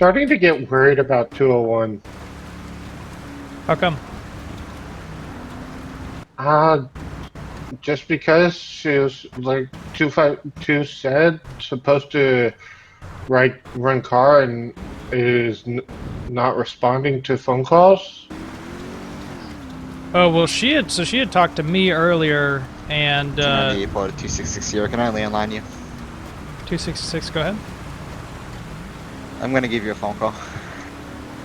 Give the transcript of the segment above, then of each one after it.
starting to get worried about 201. How come? Just because she was, like 252 said, supposed to run car and is not responding to phone calls. Oh, well, she had talked to me earlier, and, 268 can I landline you? 266, go ahead. I'm gonna give you a phone call.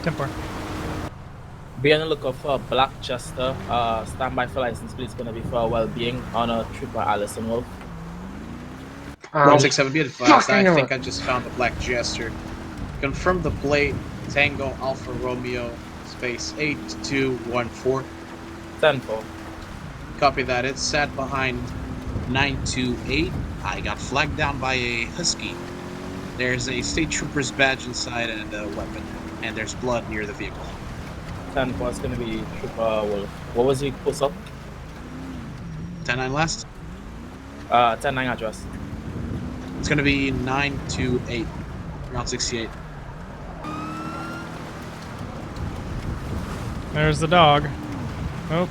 10-4. Be on the lookout for Black Chester. Standby for license plate is gonna be for well-being on a Trooper Allison Wolf. 167, be advised. I fucking think I just found the Black Jester. Confirm the plate, Tango Alpha Romeo, space 8214. 10-4. Copy that. It's sat behind 928. I got flagged down by a Husky. There's a State Trooper's badge inside and a weapon. And there's blood near the vehicle. 10-4 is gonna be Trooper Wolf. What was he post up? 10-9 last. 10-9 address. It's gonna be 928. Route 68. There's the dog. Oh.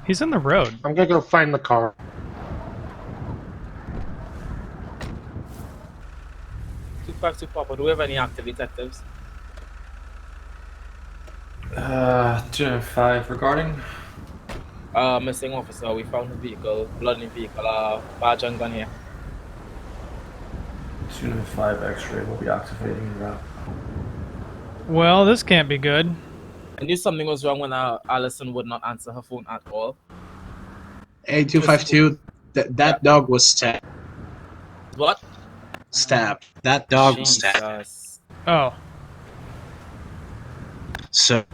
He's in the road. I'm gonna go find the car. Papa, do we have any active detectives? 205 regarding. Missing officer. We found the vehicle, blood in the vehicle, badge and gun here. 205 X-ray will be activating that. Well, this can't be good. I knew something was wrong when Allison would not answer her phone at all. Hey, 252. That dog was stabbed. What? Stabbed. That dog was stabbed. Jesus. Oh. So,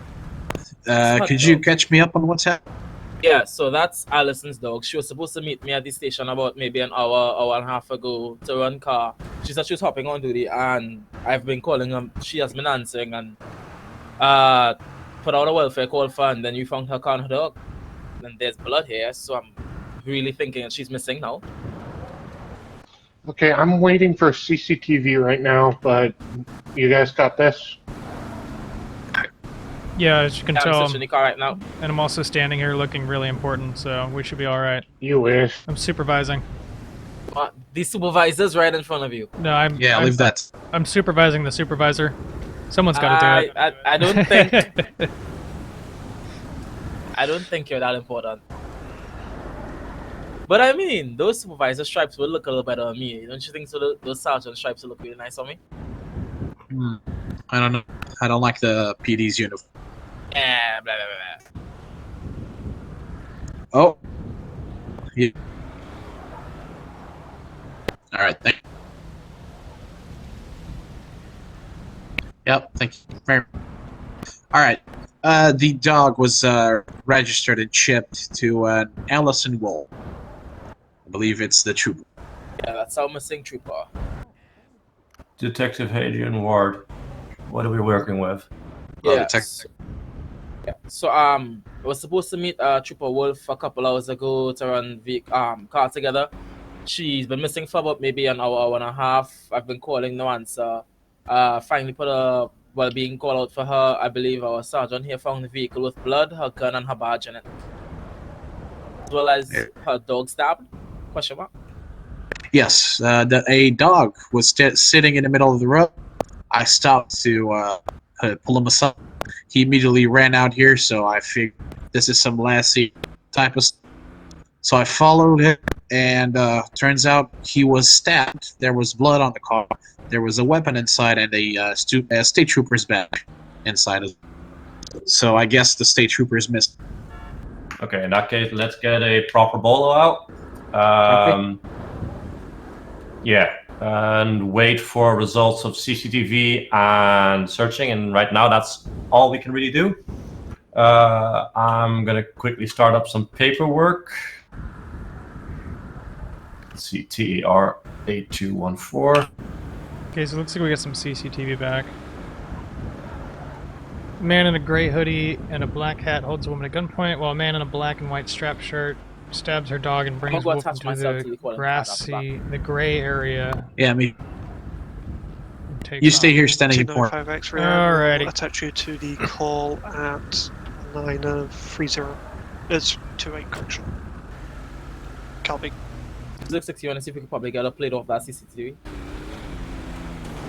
could you catch me up on what's happening? Yeah, so that's Allison's dog. She was supposed to meet me at the station about maybe an hour and a half ago to run car. She said she was hopping on duty, and I've been calling her. She has been answering, and put out a welfare call for, and then you found her car and her dog. And there's blood here, so I'm really thinking that she's missing now. Okay, I'm waiting for CCTV right now, but you guys got this? Yeah, as you can I'm tell, searching the car right now. and I'm also standing here looking really important, so we should be alright. You wish. I'm supervising. The supervisor's right in front of you. No, I'm Leave that. I'm supervising the supervisor. Someone's got to do it. I don't think I don't think you're that important. But I mean, those supervisor stripes will look a little better on me. Don't you think so? Those sergeant stripes will look really nice on me. I don't know. I don't like the PD's uniform. Yeah, blah, blah, blah. Oh. Yeah. All right. Thank you. Yep. Thank you very much. All right. The dog was registered and shipped to Allison Wolf. I believe it's the trooper. Yeah, that's our missing trooper. Detective Hadrian Ward. What are we working with? Yeah. Detective. So I was supposed to meet Trooper Wolf a couple hours ago to run the car together. She's been missing for about maybe an hour and a half. I've been calling, no answer. Finally put a well-being call out for her. I believe our sergeant here found the vehicle with blood, her gun, and her badge in it, as well as her dog stabbed. Question mark? Yes. A dog was sitting in the middle of the road. I stopped to pull him aside. He immediately ran out here, so I figured this is some lassie type of stuff. So I followed him, and turns out he was stabbed. There was blood on the car. There was a weapon inside and a state trooper's badge inside of it. So I guess the state trooper is missing. Okay, in that case, let's get a proper bolo out. Yeah, and wait for results of CCTV and searching. And right now, that's all we can really do. I'm gonna quickly start up some paperwork. Let's see, TER 8214. Okay, so it looks like we got some CCTV back. Man in a gray hoodie and a black hat holds a woman at gunpoint, while a man in a black and white strap shirt stabs her dog and brings go Wolf attach into myself to the the calling the gray area. Yeah, me. Take You stay off. here standing in corner. 295 X-ray. Alrighty. Will attach you to the call at 930. It's 28 correction. Copy. 660, you want to see if we can probably get a plate off that CCTV?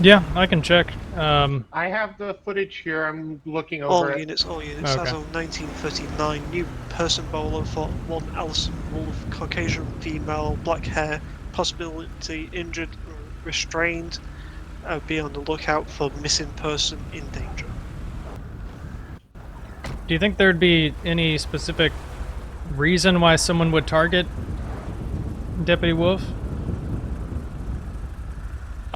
Yeah, I can check. I have the footage here. I'm looking over All it. units, Okay. as of 1939, new person bowler for 1 Allison Wolf, Caucasian female, black hair, possibility injured or restrained. Be on the lookout for missing person in danger. Do you think there'd be any specific reason why someone would target Deputy Wolf?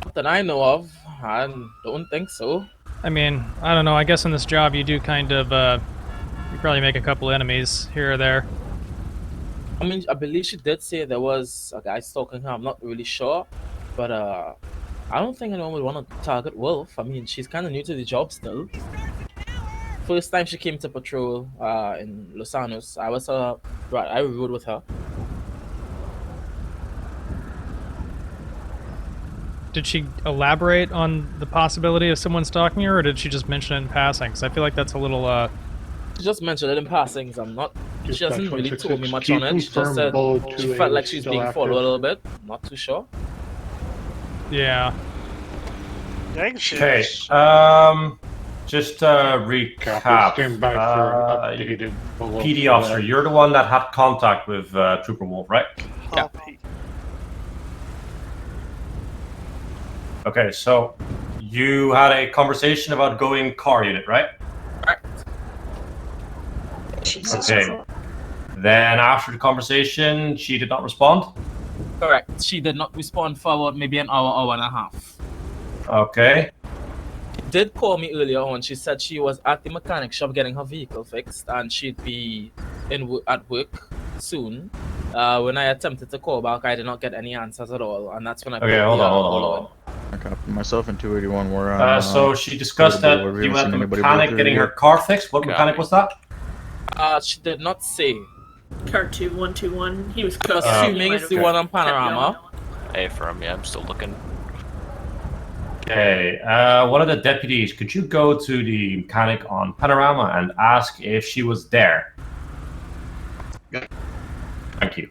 Not that I know of. I don't think so. I mean, I don't know. I guess in this job you do kind of, you probably make a couple enemies here or there. I mean, I believe she did say there was a guy stalking her. I'm not really sure. But, I don't think anyone would want to target Wolf. I mean, she's kind of new to the job still. First time she came to patrol in Los Angeles, I rode with her. Did she elaborate on the possibility of someone stalking her, or did she just mention it in passing? Because I feel like that's a little, She just mentioned it in passing. So she hasn't really told me much on it. She just Confirm said Bull she 2A felt like is she's still being active. followed a little bit. Not too sure. yeah. Yeah, I can see Okay. this. Just Copy. recap. Stand by for updated below PD for officer, that. you're the one that had contact with Trooper Wolf, right? Yeah. RP. Okay, so you had a conversation about going car unit, right? Correct. Okay. Then after the conversation, she did not respond? Correct. She did not respond for about maybe an hour and a half. Okay. She did call me earlier on. She said she was at the mechanic shop getting her vehicle fixed and she'd be at work soon. When I attempted to call back, I did not get any answers at all, and that's when I Okay, hold on. Okay, myself and 281 were So she discussed that we you haven't were at seen the anybody mechanic break getting through her car fixed. What mechanic was that? She did not say. Car 2121. He was I'm assuming it's the one on Panorama. Hey, from yeah, I'm still looking. Okay, one of the deputies, could you go to the mechanic on Panorama and ask if she was there? Thank you.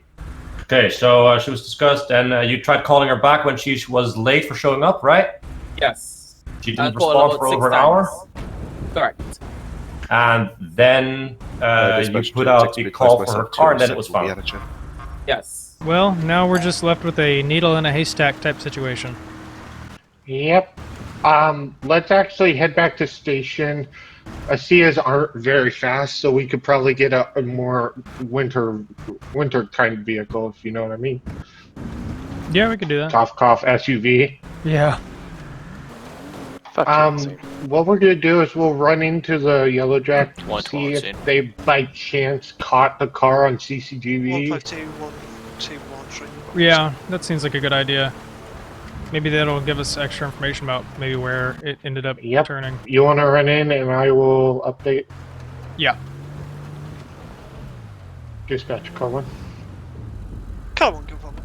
Okay, so she was discussed, and you tried calling her back when she was late for showing up, right? Yes. She I didn't called respond about for 6 over an times. hour, Correct. and then you put out the call for her car, and then it was found. Yes. Well, now we're just left with a needle in a haystack type situation. Yep. Let's actually head back to station. ASEAs aren't very fast, so we could probably get a more winter kind of vehicle, if you know what I mean. Yeah, we could do that. Cough, cough, SUV. Yeah. What we're gonna do is we'll run into the Yellow Jack, 112 see if scene. they by chance caught the car on CCTV. 152, 121, train. Yeah, that seems like a good idea. Maybe that'll give us extra information about maybe where it ended up Yep. turning. You want to run in, and I will update. Yeah. Dispatch, call one. Come on, confirm.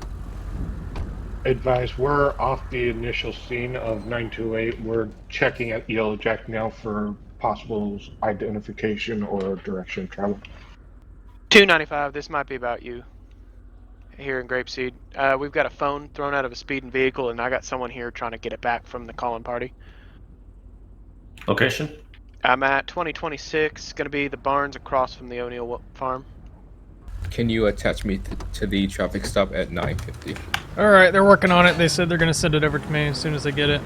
Advise, we're off the initial scene of 928. We're checking at Yellow Jack now for possible identification or direction of travel. 295, this might be about you. Here in Grapeseed. We've got a phone thrown out of a speeding vehicle, and I got someone here trying to get it back from the calling party. Location? I'm at 2026, gonna be the barns across from the O'Neill farm. Can you attach me to the traffic stop at 9:50? Alright, they're working on it. They said they're going to send it over to me as soon as they get it.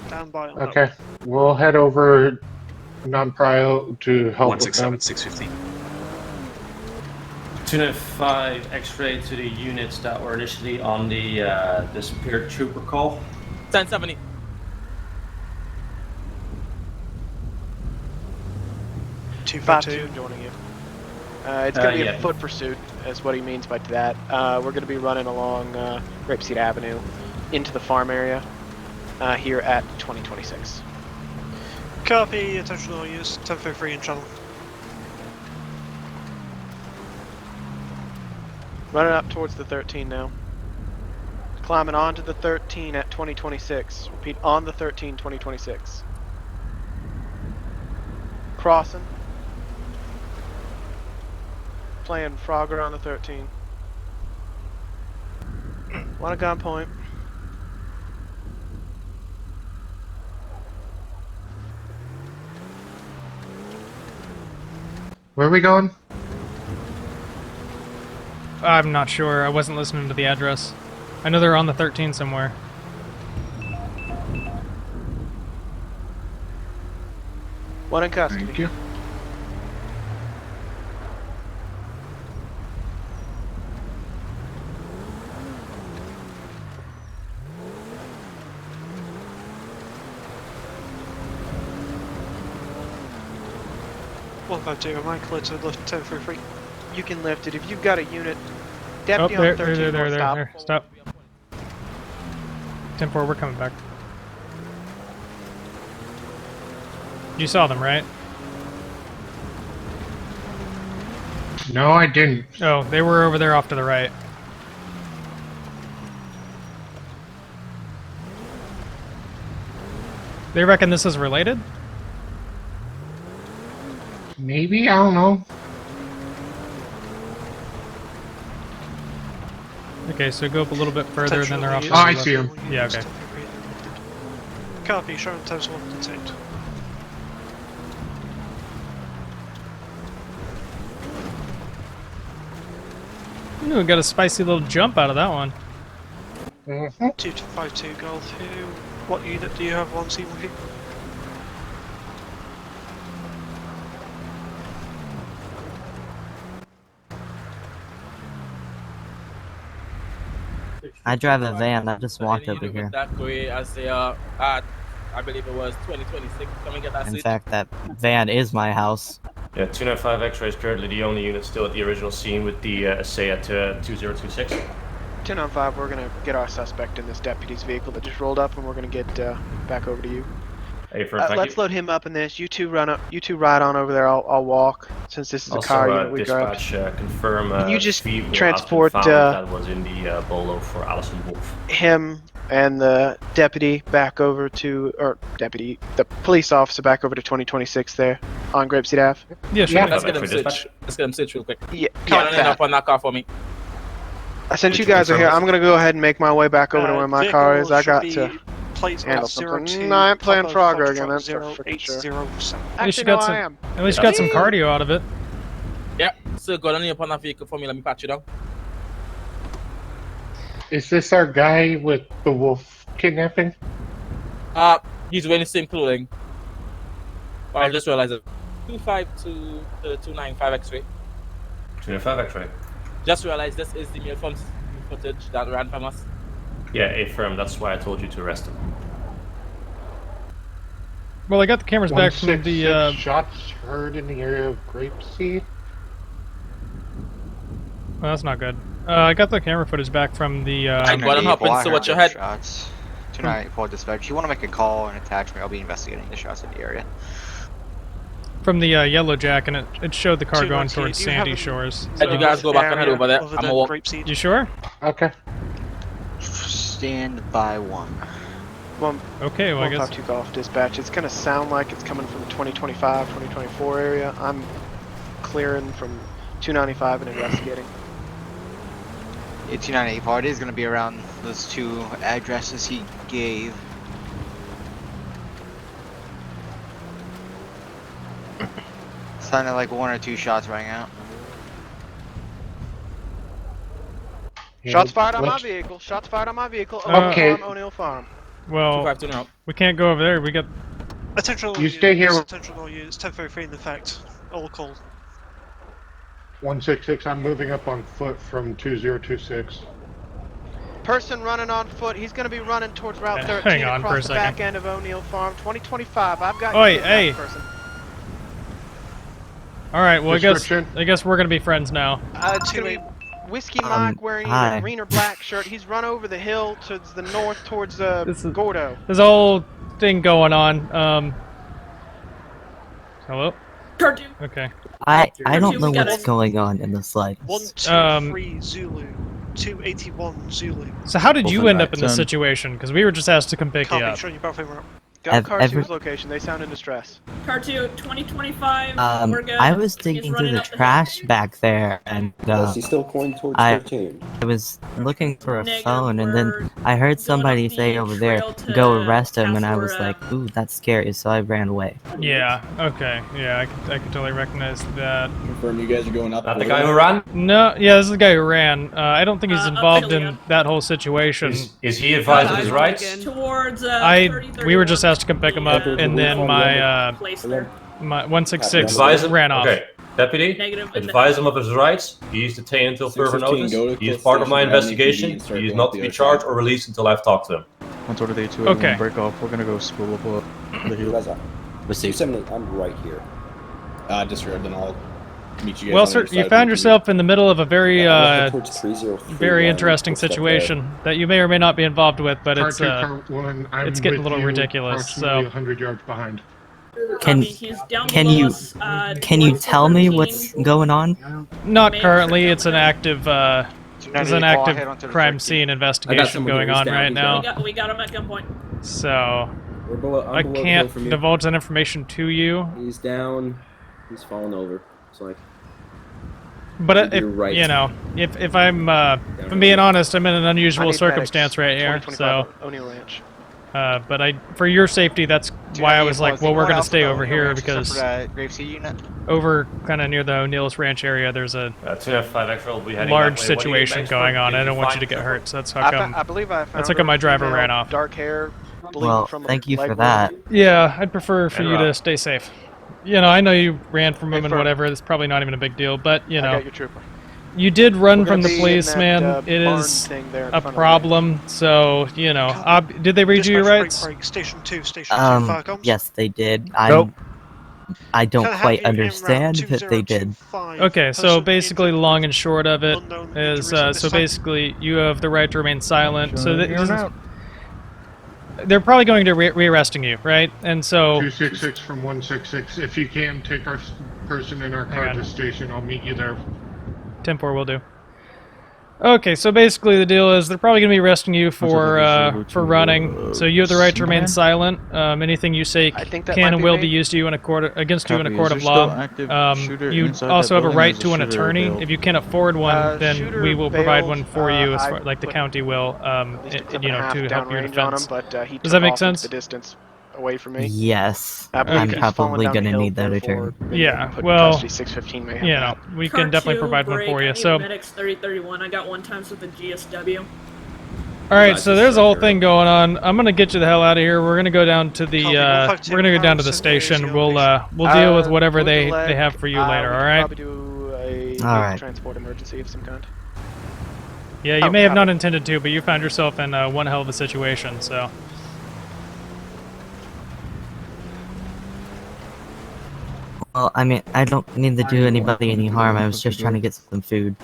Down by. Okay, we'll head over non-prio to help with them. 167, 615. 295 X-ray to the units that were initially on the disappeared trooper call. 1070. Two 52 joining you. It's gonna be yeah. a foot pursuit, is what he means by that. We're gonna be running along Grapeseed Avenue into the farm area here at 2026. Copy, attention all use, 1053 in channel. Running up towards the 13 now. Climbing onto the 13 at 2026. Repeat, on the 13, 2026. Crossing. Playing Frogger on the 13. One at gunpoint. Where are we going? I'm not sure. I wasn't listening to the address. I know they're on the 13 somewhere. One in custody. Thank you. Am I clear to lift 1033? You can lift it if you've got a unit. Oh, Deputy there, on 13 there, will stop. there. Stop. 10-4, we're coming back. You saw them, right? No, I didn't. Oh, they were over there off to the right. They reckon this is related? Maybe, I don't know. Okay, so go up a little bit further, and then they're off to Oh, the I left. see him. Yeah, okay. Copy, showing 10-1 detained. Ooh, we got a spicy little jump out of that one. 2252 Golf, who? What unit do you have on scene with you? I drive a van. I just walked over With here. that way as they are at, I believe it was 2026. Come and get that In seat. fact, that van is my house. Yeah, 295 X-ray is currently the only unit still at the original scene with the assay at 2026. 10-5, we're gonna get our suspect in this deputy's vehicle that just rolled up, and we're gonna get back over to you. Hey, thank Let's you. load him up in this. You two run up. You two ride on over there. I'll walk since this is a Also, car unit we drive. dispatch, confirm. Can you just vehicle has been transport, found that was in the bolo for Allison Wolf. Him and the deputy back over to, or deputy, the police officer back over to 2026 there on Grapeseed Ave. Yeah, sure. Let's get him switch. Let's get him switch real quick. Yeah, Can't end up on that car for me. Since you guys are here, I'm gonna go ahead and make my way back over to where my car is. I got to handle something. No, I ain't playing Frogger again. That's for freaking sure. At least you Actually, got no, some. I am. At least you got some cardio out of it. Yeah, so go down up on that vehicle for me. Let me patch you down. Is this our guy with the wolf kidnapping? He's wearing the same clothing. Oh, I just realized it. 252 to 295 X-ray. 295 X-ray. Just realized this is the male phone footage that ran from us. Yeah, affirm. That's why I told you to arrest him. Well, I got the cameras back from the. 166 shots heard in the area of Grapeseed. Well, that's not good. I got the camera footage back from the. I'm gonna hop into what you had. Shots. 294 dispatch. If you want to make a call and attach me, I'll be investigating the shots in the area. From the Yellow Jack, and it showed the car going towards Sandy Shores. And you guys go back and head over there. I'm gonna walk. You sure? Okay. Stand by one. Okay, well, I guess. 152 Golf dispatch. It's gonna sound like it's coming from the 2025, 2024 area. I'm clearing from 295 and investigating. 298 part is going to be around those two addresses he gave. Sounded like one or two shots rang out. Shots fired on my vehicle. Shots fired on my vehicle. Okay. O'Neill Farm. Well, we can't go over there. We got. Attention all You stay here. Attention all units, 1033 in effect. All called. 166, I'm moving up on foot from 2026. Person running on foot. He's going to be running towards Route 13 Hang on for a across the second. back end of O'Neill Farm. 2025. I've got Oi, you, hey. person. All right. Well, I Description. guess we're gonna be friends now. It's going to be Whiskey Mike wearing hi. a green or black shirt. He's run over the hill towards the north towards This is- Gordo. There's a whole thing going on. Hello? Car 2. Okay. I don't Two, know we got what's it. going on in the slightest. 123 Zulu, 281 Zulu. So how did you end up in this 10. situation? Because we were just asked to come pick you Copy, up. showing you both of them up. Got car 2's location. They sound in distress. Car 2, 2025. We're good. I was He's digging through running the up the hill. trash back there, and Is he still pointing towards I 13? was looking for a Negative, phone, and we're then I heard somebody the say over there, trail to "Go arrest him," and I Castle was like, Ave. "Ooh, that's scary," so I ran away. Yeah, okay. Yeah, I can totally recognize that. Confirm you guys are going up. That the guy who ran? No, yeah, this is the guy who ran. I don't think he's involved in Abduction. that whole situation. Is he advised of his rights? Towards, We were just asked to come pick him up, and then my place there. my 166 Advise him. ran off. Okay, deputy. Negative. Advise him of his rights. He is detained until further 615, go notice. to He is close part of my station, grab an investigation. APD and start He is going not up to the be other charged side. or released until I've talked to him. Once order day 2, Okay. break off. We're gonna go spool up the You hill. guys are. Received. 270, I'm right here. Disregard, then I'll meet you guys Well, on the sir, other side you of found the yourself in the middle of a very I'll head towards 303 very line, interesting push that situation that you may or may not be involved with, but Car it's 2, Car 1, I'm it's getting a with little you, ridiculous. approximately So 100 yards behind. Can He's down can below you us, can you towards tell me 13. what's going on? not Main currently. trip It's an over there. active there's an active crime scene investigation someone going here. He's on down, right he's now. down. We got him at gunpoint. So We're below, I'm I below the hill can't from you. divulge that information to you. He's down. He's fallen over. It's like But You're right. you know, if I'm being honest, I'm in an I unusual need circumstance medics. right here. 2025 So, O'Neill Ranch. but for your safety, that's why I was like, well, we're gonna stay over here because over kind of near the O'Neill's Ranch area, there's a 2F5 extra will be heading large that way. What do you situation expect going for? on. Did I don't want you find to get the- hurt. So that's how come. I believe I found That's how come my her, driver female, ran off. Dark hair, bleeding Well, from thank a you leg for wound. that. Yeah, I'd prefer for And you to Rob. stay safe. You know, I know you ran from him and Confirm. whatever. It's probably not even a big deal, but you I know, got your trooper. you did run We're from gonna the be police, in that, man. It barn is thing there in a front of problem. So you know, did they read you your Dispatch, rights? break, Station 2, Station 2, fire comms. Yes, they did. Nope. I don't Can I have quite you in route understand, but they did. 2025? Okay, so Person basically, the injured long with and short of it unknown is, injuries at this so time? basically, you have the right to remain silent. So You're this is, out. they're probably going to rearresting you, right? And so 266 from 166. If you can, take our person in our car Hang to on. the station. I'll meet you there. 10-4 will do. Okay, so basically the deal is they're probably going to be arresting you for running. So you have the right to remain silent. Anything you say I think that can might and be will me. be used to you in a court against you in a Copy. court Is of there law. still active shooter You inside also that have a building, or right is to the an shooter attorney. available? If you can't afford one, then Shooter we will provide bailed, one for you, I like the put county will, at least a clip you and a know, half to help your downrange on him, defense. but he Does took that make off into sense? the distance away from me. Yes, I believe I'm he's fallen probably down the gonna hill, need that therefore attorney. been Yeah, put in well, custody. 615 may have you know, that. we Car can definitely 2, provide one break. for I you. need So. medics 3031. I got one times with the GSW. All right, so there's a whole thing going on. I'm gonna get you the hell out of here. We're gonna go down to the we're gonna go down to the station. We'll deal with whatever they have for you later. We All could right? probably do a All right. transport emergency of some kind. Yeah, you Oh, may have got not it. intended to, but you found yourself in one hell of a situation. So. Well, I mean, I don't need to do anybody any harm. I was just trying to get some food.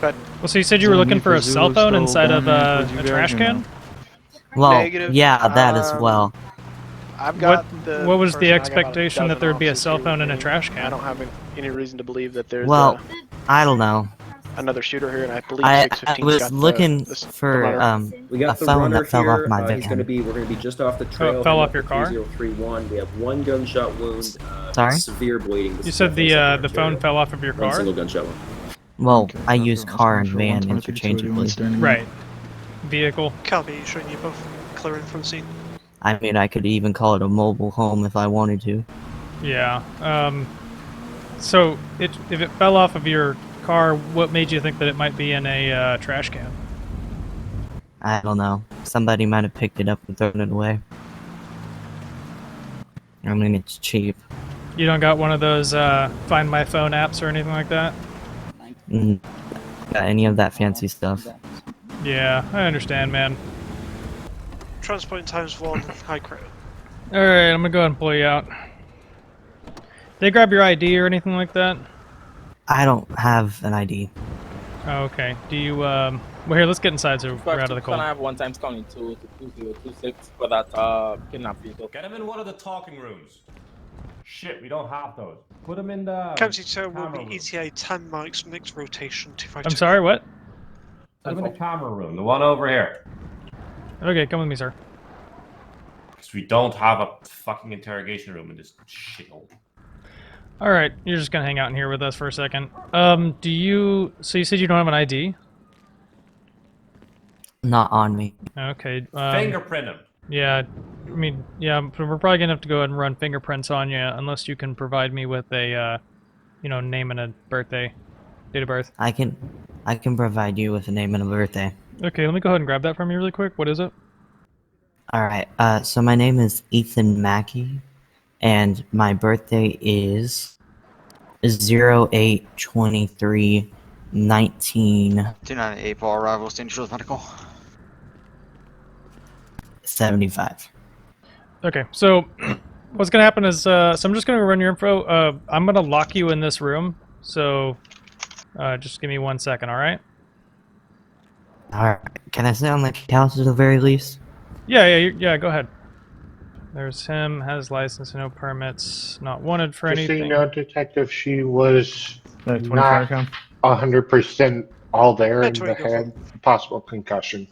But Well, so you said you were looking for a cell phone inside of a trash can? Well, Negative, yeah, that as well. I've got What was person, the I got about a expectation that dozen there'd be a officers cell here phone with in a me. trash I can? don't have any reason to believe that there's Well, I don't know. another shooter here, and I believe I 615's was got looking the for runner. We got a the phone runner that fell here. off my We're van. gonna be just off the trail. it fell heading off your up to car? 3031. We have one gunshot wound. Sorry? Severe bleeding. This You is said definitely the secondary phone fell off of your One car? single gunshot wound. Well, Okay, I copy. use I'll car and control van 123, interchangeably. standing Right. Vehicle. Copy, showing you both clearing from the scene. I mean, I could even call it a mobile home if I wanted to. Yeah. So if it fell off of your car, what made you think that it might be in a trash can? I don't know. Somebody might have picked it up and thrown it away. I mean, it's cheap. You don't got one of those Find My Phone apps or anything like that? Got any of that fancy stuff. Yeah, I understand, man. Transport times 1, high credit. Alright, I'm gonna go ahead and pull you out. They grab your ID or anything like that? I don't have an ID. Oh, okay. Do you, well here, let's get inside so we're out of the cold. Can I have one times counting 2 to 2026 for that kidnap vehicle? Get him in one of the talking rooms. Shit, we don't have those. Put them in the Captain 2 will camera be room. ETA 10 mics, mixed rotation 252. I'm sorry, what? Put them in the camera room, the one over here. Okay, come with me, sir. Because we don't have a fucking interrogation room in this shithole. Alright, you're just gonna hang out in here with us for a second. Do you... So you said you don't have an ID? Not on me. Okay, Fingerprint him. Yeah, I mean, yeah, we're probably gonna have to go ahead and run fingerprints on you, unless you can provide me with a, you know, name and a birthday, date of birth. I can provide you with a name and a birthday. Okay, let me go ahead and grab that from you really quick. What is it? Alright, so my name is Ethan Mackey, and my birthday is 08/23/19. 298 for arrival, St. Charles Medical. 75. Okay, so what's gonna happen is, so I'm just gonna run your info. I'm gonna lock you in this room, so just give me 1 second, alright? Alright, can I sit on the couch at the very least? Yeah, go ahead. There's him, has license, no permits, not wanted for Just so anything. you know, Detective, she was 24 not count. 100% all there in the 24. head. Possible concussion.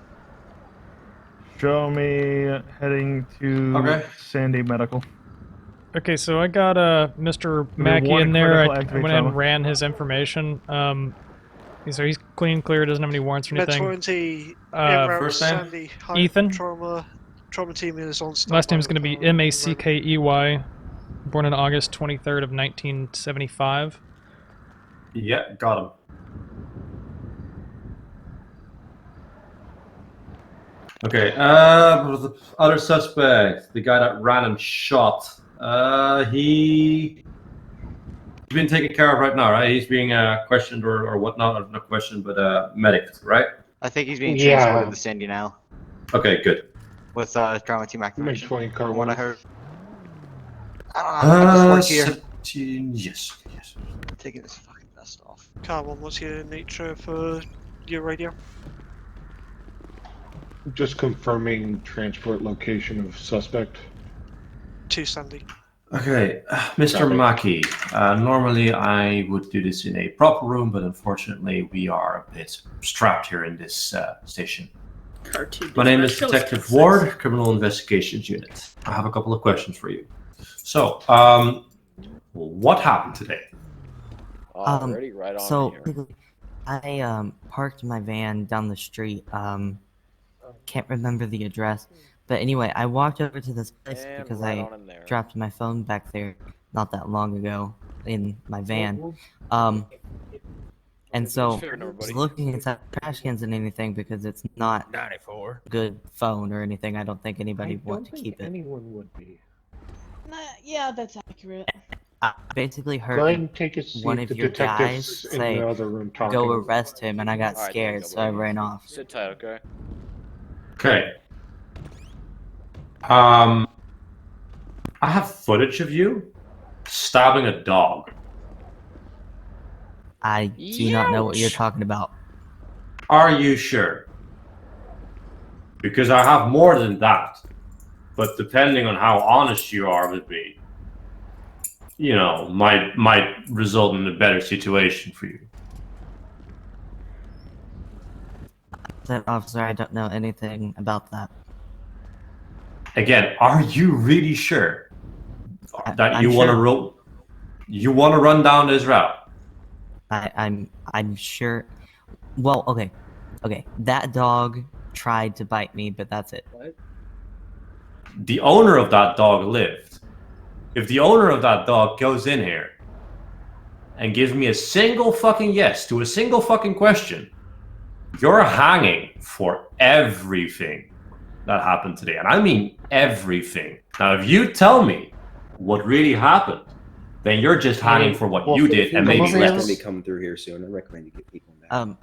Show me heading to Sandy Medical. Okay, so I got Mr. be Mackey one in there. I critical went activate and trauma. ran his information. So he's clean, clear, doesn't have any warrants or anything. 20 first name? Sandy High Ethan. Trauma team is on standby. Last name is going to be Mackey. Born on August 23rd of 1975. Yeah, got him. Okay, the other suspect, the guy that ran and shot, he's been taken care of right now, right? He's being questioned or whatnot, not questioned, but medicked, right? I think he's being transported to Sandy now. Okay, good. With trauma team activation. From what I heard. I just work here. 17, yes. I'm taking this fucking vest off. Car 1, what's your nature for your radio? Just confirming transport location of suspect. To Sandy. Okay, Mr. Mackey, normally I would do this in a proper room, but unfortunately we are a bit strapped here in this station. My name is Detective Ward, Criminal Investigations Unit. I have a couple of questions for you. So, what happened today? Already right on so here. I parked my van down the street. Can't remember the address, but anyway, I walked over to this place because I dropped my phone back there not that long ago in my van. And so I was looking inside trash cans and anything because it's not 94. a good phone or anything. I don't think anybody would want to keep it. Anyone would be. Yeah, that's accurate. I basically Go ahead heard and take a seat. one of The your guys detectives in say, the other room talking. "Go arrest him," and I got Alright, scared, thanks, so I buddy. ran off. Sit tight, okay? Okay. I have footage of you stabbing a dog. I do not know what you're talking about. Are you sure? Because I have more than that. But depending on how honest you are with me, you know, might result in a better situation for you. Officer, I don't know anything about that. Again, are you really sure that you I'm want to sure. you want to run down this route? I'm sure. Well, okay. That dog tried to bite me, but that's it. The owner of that dog lived. If the owner of that dog goes in here and gives me a single fucking yes to a single fucking question, you're hanging for everything that happened today. And I mean everything. Now, if you tell me what really happened, then you're just hanging for what you did and maybe He's gonna less. be coming through here soon. I recommend you get people in there.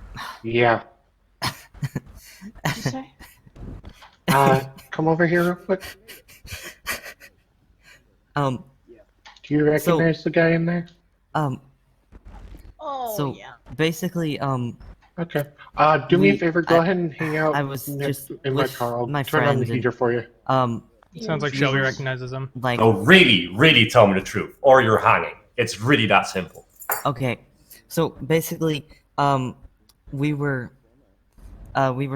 Yeah. What'd you say? Come over here real quick. Um. Do you recognize the guy in there? Oh, So yeah. basically, Okay. Do me a favor. Go ahead and hang out I was just in my with car. I'll my turn on the friends and, heater for you. Sounds like Shelby recognizes him. Like, Oh, really tell me the truth, or you're hanging. It's really that simple. okay, so basically, we were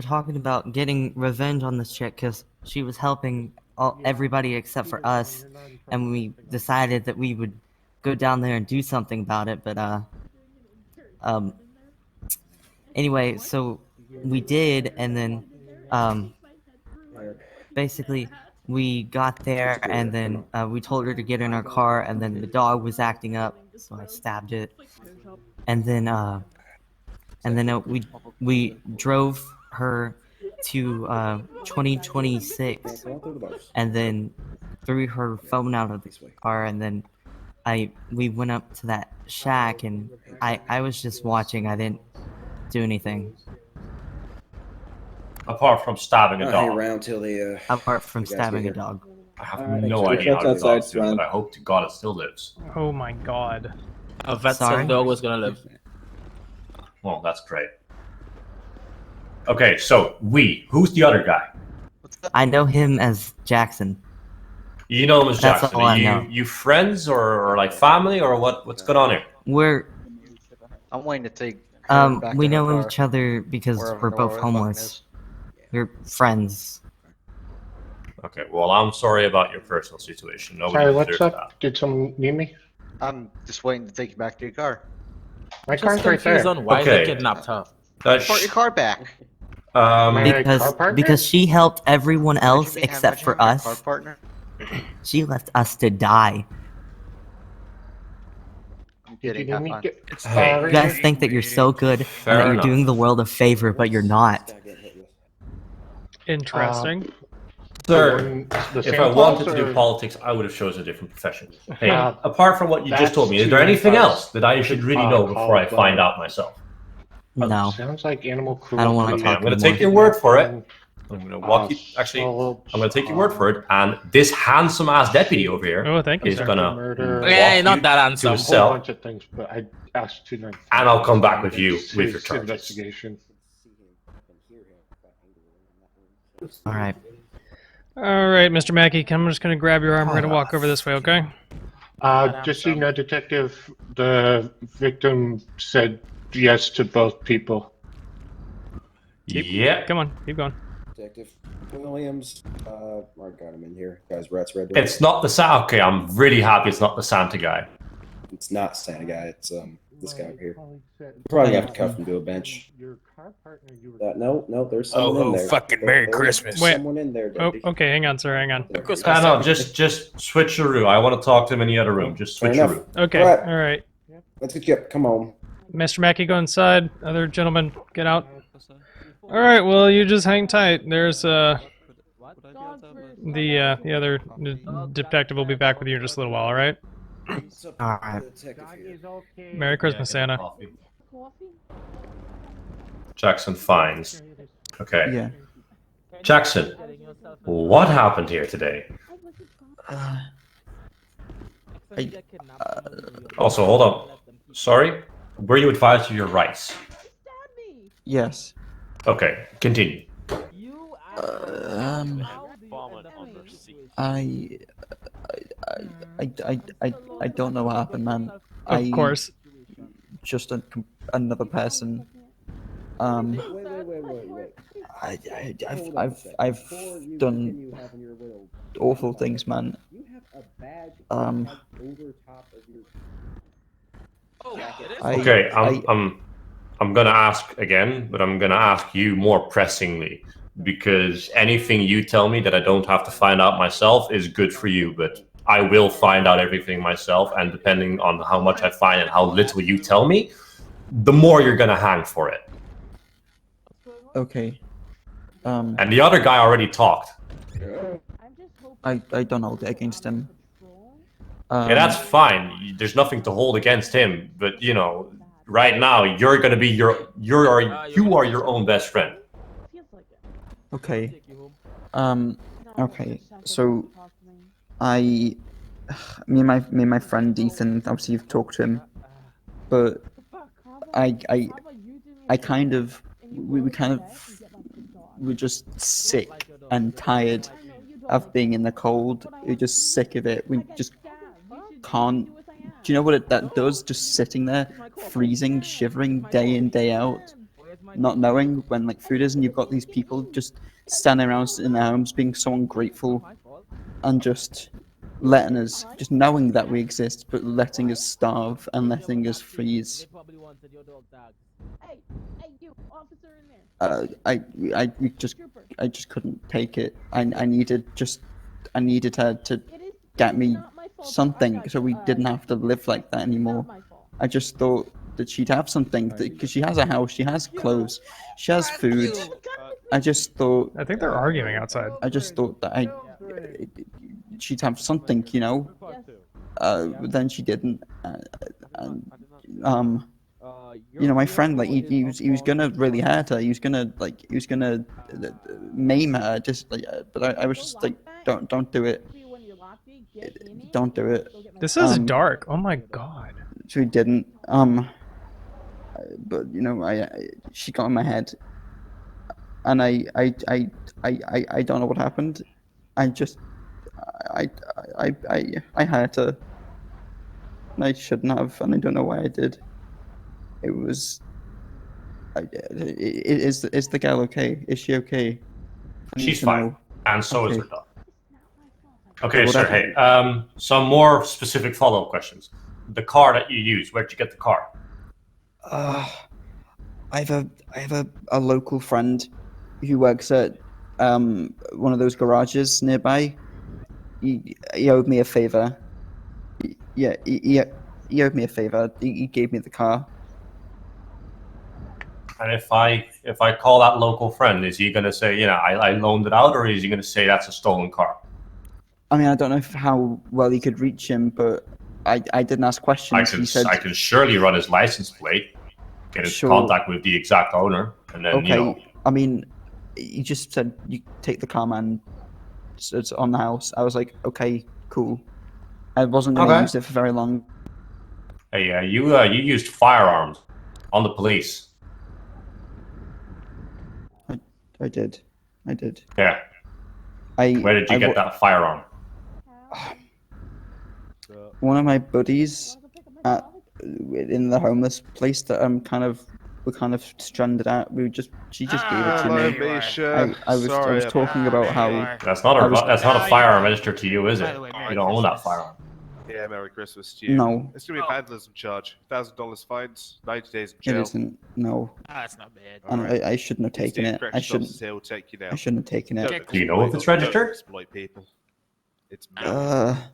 talking about getting revenge on this chick because she was helping everybody except for us, and we decided that we would go down there and do something about it. But anyway, so we did, and then basically we got there, and then we told her to get in our car, and then the dog was acting up, so I stabbed it, and then we drove her to 2026, and then threw her phone out of the car, and then we went up to that shack, and I was just watching. I didn't do anything. Apart from stabbing a dog. Around till they, apart from stabbing a dog. I have no idea how the dog's doing, but I hope to God it still lives. Oh my God. A vet said the dog was gonna live. Well, that's great. Okay, so who's the other guy? I know him as Jackson. You know him as That's Jackson. all I Are know. you friends or like family or what's going on here? I'm waiting to take. We know each other because we're both homeless. We're friends. Okay, well, I'm sorry about your personal situation. Nobody Sorry, what's deserves up? Did someone need me? I'm just waiting to take you back to your car. My Just car's right confused there. on why they kidnapped her. Brought your car back. Because she helped everyone else Imagine me- except imagine for having a us. car partner. She left us to die. I'm kidding. You Have need fun. Hey. You guys think that you're so good and that you're enough. doing the world a favor, but you're not. Interesting. Sir, The if Santa I wanted Claus to do or- politics, I would have chosen a different profession. Hey, Uh, apart from what you just told me, is there anything else that I should really know before I find out myself? No. Sounds like animal cruelty. I don't want to Okay, talk I'm going to anymore. take your word for it. I'm going to walk you. Actually, I'm going to take your word for it. And this handsome ass deputy over here Oh, thank you, is sir. going to Murder. walk Yeah, you not that to handsome. a A whole cell, bunch of things, but I asked 295. and I'll come back with you It's with your his charges. investigation. All right. All right, Mr. Mackey, I'm just going to grab your arm. We're going to walk over this way, okay? Just so you know, Detective, the victim said yes to both people. Yeah. Come on, keep going. Detective Williams, I got him in here. Guys, Red. It's not the Santa. Okay, I'm really happy it's not the Santa guy. It's not Santa guy. It's this guy over here. Probably have to cuff him to a bench. No, there's someone in there. fucking Merry Christmas. Wait. Someone in there, Oh, Deputy. okay, hang on, sir, hang on. No, just switcheroo. I want to talk to him in the other room. Just Fair enough. switcheroo. Okay, Right. all right. Let's get you up. Come on. Mr. Mackey, go inside. Other gentlemen, get out. All right, well, you just hang tight. There's the other detective will be back with you in just a little while. All right. All right. Merry Christmas, Santa. Jackson finds. Okay. Yeah. Jackson, what happened here today? Also, hold on. Sorry? Were you advised of your rights? Yes. Okay, continue. I don't know what happened, man. Of course. Just another person. I've done awful things, man. Okay, I'm gonna ask again, but I'm gonna ask you more pressingly, because anything you tell me that I don't have to find out myself is good for you, but I will find out everything myself, and depending on how much I find and how little you tell me, the more you're gonna hang for it. Okay. And the other guy already talked. I don't hold it against him. Yeah, that's fine. There's nothing to hold against him, but you know, right now you're gonna be you are your own best friend. Okay. Okay. So, me and my friend Ethan, obviously you've talked to him, but we were just sick and tired of being in the cold. We're just sick of it. We just can't. Do you know what that does? Just sitting there, freezing, shivering, day in, day out, not knowing when like food is, and you've got these people just standing around in their homes, being so ungrateful, and just letting us, just knowing that we exist, but letting us starve and letting us freeze. I just couldn't take it. I needed her to get me something so we didn't have to live like that anymore. I just thought that she'd have something because she has a house, she has clothes, she has food. I just thought. I think they're arguing outside. I just thought that she'd have something, you know. But then she didn't. You know, my friend, like he was gonna really hurt her. He was gonna maim her. Just like, but I was just like, don't do it. Don't do it. This is dark. Oh my god. So he didn't. But you know, she got in my head, and I don't know what happened. I hurt her. And I shouldn't have, and I don't know why I did. It was. Is the girl okay? Is she okay? She's fine, and so is her dog. Okay, Whatever. sir. Hey, some more specific follow-up questions. The car that you use, where'd you get the car? I have a local friend who works at one of those garages nearby. He owed me a favor. Yeah, he owed me a favor. He gave me the car. And if I call that local friend, is he gonna say, you know, I loaned it out, or is he gonna say that's a stolen car? I mean, I don't know how well he could reach him, but I didn't ask questions. I can surely run his license plate, get his contact with the exact owner, and then Okay. you know. I mean, he just said you take the car, man. So it's on the house. I was like, okay, cool. I wasn't gonna use it for very long. Hey, you used firearms on the police. I did. Yeah. Where did you get that firearm? One of my buddies in the homeless place that we're kind of stranded at. She just gave it to me. I was talking about how That's not a firearm registered to you, is it? You don't own that firearm. Yeah, Merry Christmas to you. No. It's gonna be a vandalism charge. $1,000 fines, 90 days in jail. It isn't. No. That's not bad. And I shouldn't have taken it. I shouldn't have taken it. Do you know if it's registered? Exploit people. It's I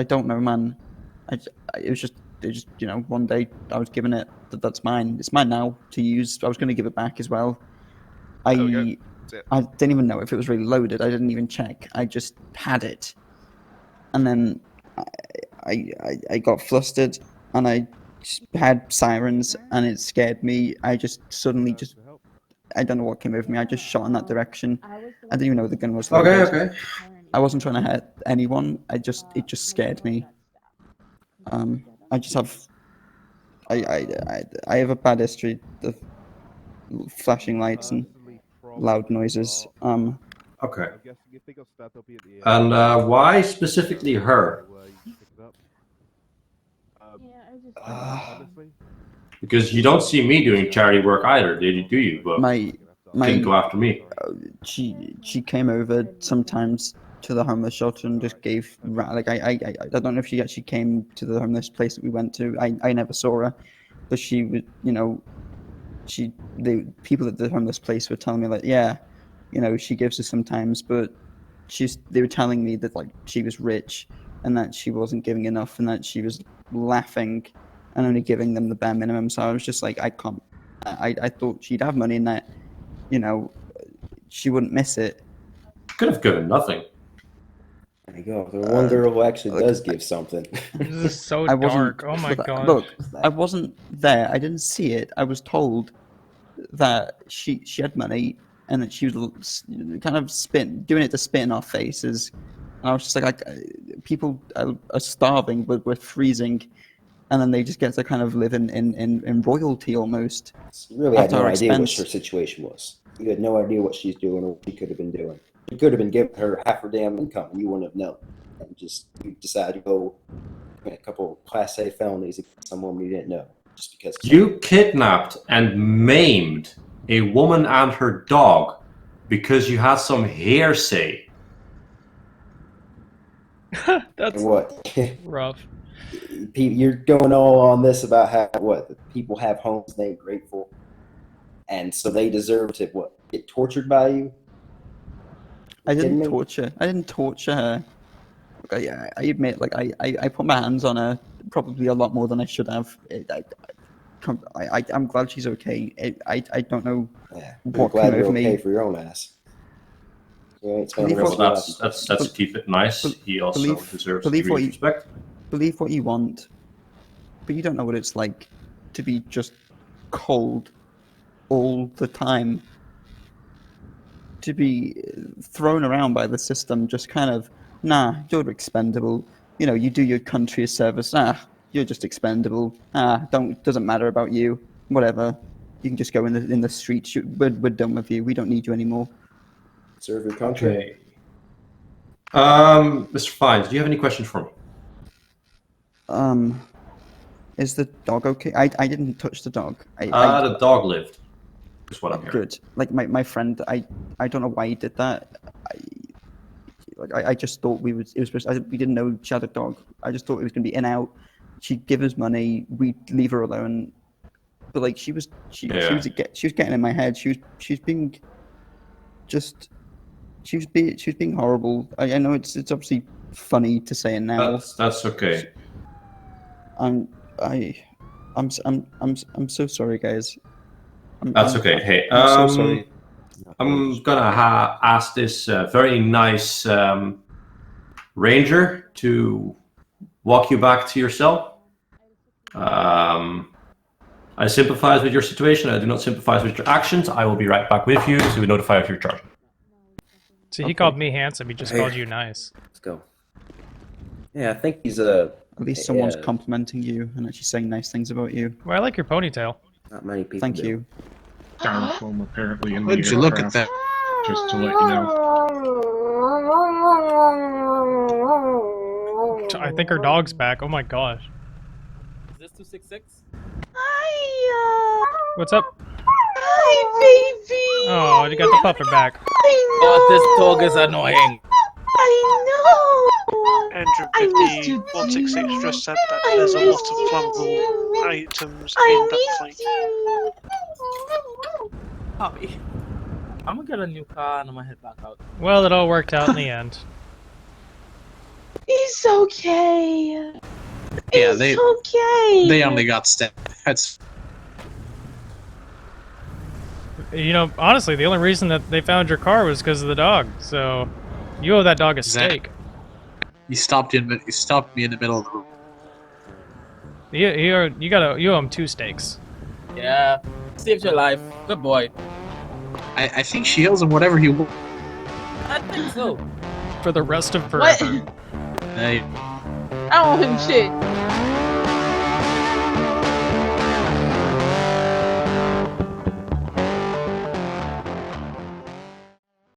don't know, man. It was just you know, one day I was given it. That's mine. It's mine now to use. I was going to give it back as well. I didn't even know if it was really loaded. I didn't even check. I just had it, and then I got flustered, and I had sirens, and it scared me. I just suddenly I don't know what came over me. I just shot in that direction. I didn't even know the gun was loaded. Okay. I wasn't trying to hurt anyone. It just scared me. I just have. I have a bad history of flashing lights and loud noises. Okay. And why specifically her? Because you don't see me doing charity work either, do you? But didn't go after me. She came over sometimes to the homeless shelter and just gave I don't know if she actually came to the homeless place that we went to. I never saw her, but she would, you know, the people at the homeless place were telling me like, yeah, you know, she gives us sometimes, but they were telling me that like she was rich and that she wasn't giving enough and that she was laughing and only giving them the bare minimum. So I was just like, I can't. I thought she'd have money and that, you know, she wouldn't miss it. Could have given nothing. There you go. The one girl who actually does give something. This is so dark. Oh my god. Look, I wasn't there. I didn't see it. I was told that she had money and that she was kind of doing it to spit in our faces. And I was just like people are starving, but we're freezing. And then they just get to kind of live in royalty almost. You really had no idea what her situation was. You had no idea what she's doing or what she could have been doing. You could have been giving her half her damn income, and you wouldn't have known. And just you decided to go commit a couple of Class A felonies against someone you didn't know, just because. You kidnapped and maimed a woman and her dog because you had some hearsay. That's what? rough. You're going all on this about how people have homes named Grateful, and so they deserve to get tortured by you. I didn't torture her. I admit, like I put my hands on her probably a lot more than I should have. I'm glad she's okay. I don't know what glad came you're over me. okay for your own ass. Well, that's keep it nice. He also deserves a degree of respect. Believe what you want, but you don't know what it's like to be just cold all the time. To be thrown around by the system, just kind of, nah, you're expendable. You know, you do your country a service. You're just expendable. Doesn't matter about you. Whatever. You can just go in the streets. We're done with you. We don't need you anymore. Serve your country. Okay. Mr. Fines, do you have any questions for me? Is the dog okay? I didn't touch the dog. The dog lived. Is what I'm hearing. Good. Like my friend, I don't know why he did that. I just thought we didn't know she had a dog. I just thought it was gonna be in out. She'd give us money. We'd leave her alone. But like she was getting in my head. She was being horrible. I know it's obviously funny to say it now. That's okay. I'm so sorry, guys. That's okay. Hey, I'm so sorry. I'm gonna ask this very nice ranger to walk you back to your cell. I sympathize with your situation. I do not sympathize with your actions. I will be right back with you to notify of your charge. See, he called me handsome. He just called you nice. Let's go. Yeah, I think he's At least someone's complimenting you and actually saying nice things about you. Well, I like your ponytail. Not many people. Thank you. Styrofoam apparently in the Would you look at that? Just to let you know. I think her dog's back. Oh my gosh. Is this 266? Hi. What's up? Hi, baby. Oh, you got the puffer back. Oh, this dog is annoying. I know. Andrew 166 just said that there's a lot of flammable items in that fleet. Poppy. I'm gonna get a new car and I'm gonna head back out. Well, it all worked out in the end. It's okay. Yeah, it's okay. They only got stabbed. That's. You know, honestly, the only reason that they found your car was because of the dog. So, you owe that dog a steak. You stopped me in the middle of the room. You owe him 2 steaks. Yeah, saved your life. Good boy. I think she owes him whatever he wants. I think so. For the rest of forever. What? Hey. I don't owe him shit.